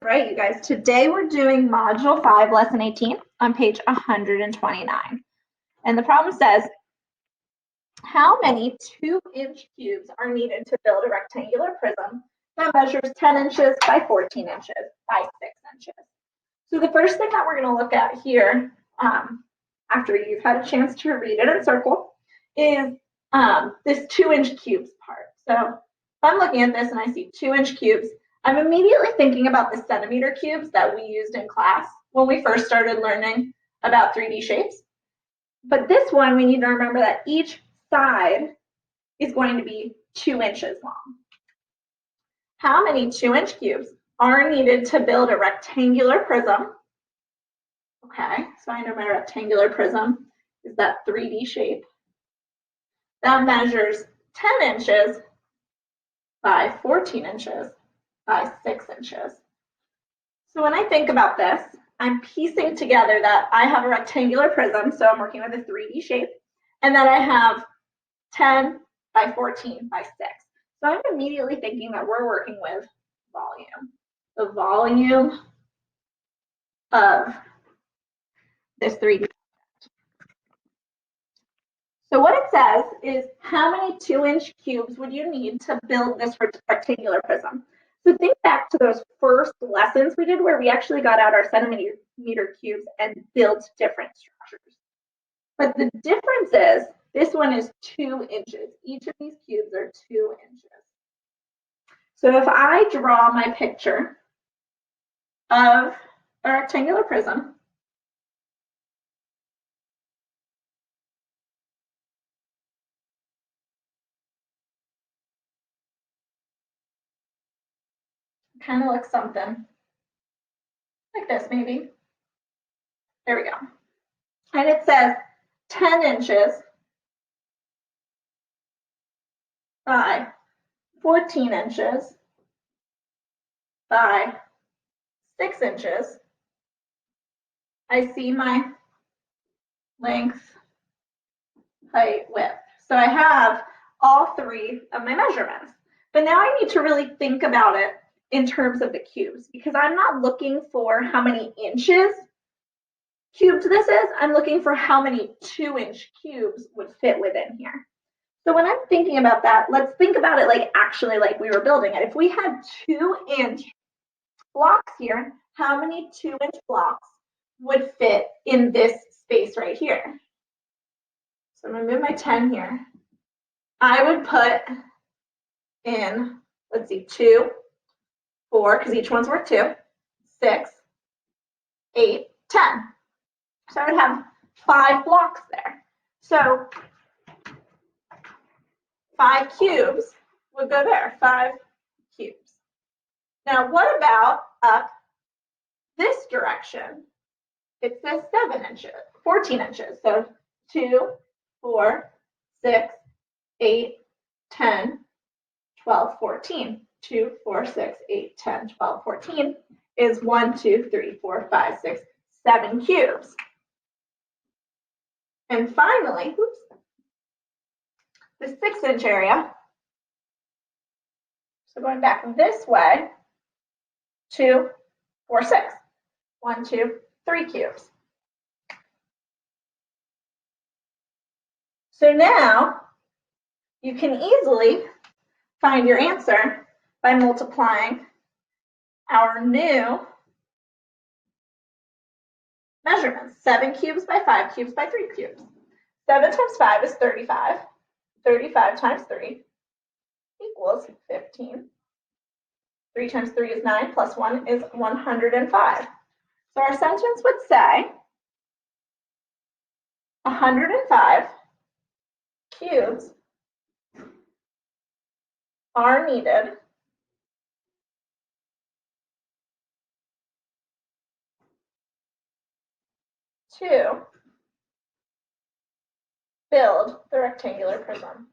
Right, you guys, today we're doing Module 5, Lesson 18 on page 129. And the problem says, how many 2-inch cubes are needed to build a rectangular prism that measures 10 inches by 14 inches by 6 inches? So the first thing that we're going to look at here, after you've had a chance to read it and circle, is this 2-inch cubes part. So if I'm looking at this and I see 2-inch cubes, I'm immediately thinking about the centimeter cubes that we used in class when we first started learning about 3D shapes. But this one, we need to remember that each side is going to be 2 inches long. How many 2-inch cubes are needed to build a rectangular prism? Okay, so I know my rectangular prism is that 3D shape that measures 10 inches by 14 inches by 6 inches. So when I think about this, I'm piecing together that I have a rectangular prism, so I'm working with a 3D shape, and then I have 10 by 14 by 6. So I'm immediately thinking that we're working with volume, the volume of this 3D. So what it says is, how many 2-inch cubes would you need to build this rectangular prism? So think back to those first lessons we did where we actually got out our centimeter cubes and built different structures. But the difference is this one is 2 inches. Each of these cubes are 2 inches. So if I draw my picture of a rectangular prism, it kind of looks something like this maybe. There we go. And it says 10 inches by 14 inches by 6 inches. I see my length, height, width. So I have all three of my measurements. But now I need to really think about it in terms of the cubes, because I'm not looking for how many inches cubed this is. I'm looking for how many 2-inch cubes would fit within here. So when I'm thinking about that, let's think about it like actually like we were building it. If we had 2-inch blocks here, how many 2-inch blocks would fit in this space right here? So I'm going to move my 10 here. I would put in, let's see, 2, 4, because each one's worth 2, 6, 8, 10. So I would have 5 blocks there. So 5 cubes would go there, 5 cubes. Now what about up this direction? It says 7 inches, 14 inches. So 2, 4, 6, 8, 10, 12, 14. 2, 4, 6, 8, 10, 12, 14 is 1, 2, 3, 4, 5, 6, 7 cubes. And finally, the 6-inch area. So going back this way, 2, 4, 6. 1, 2, 3 cubes. So now you can easily find your answer by multiplying our new measurements. 7 cubes by 5 cubes by 3 cubes. 7 times 5 is 35. 35 times 3 equals 15. 3 times 3 is 9, plus 1 is 105. So our sentence would say 105 cubes are needed to build the rectangular prism.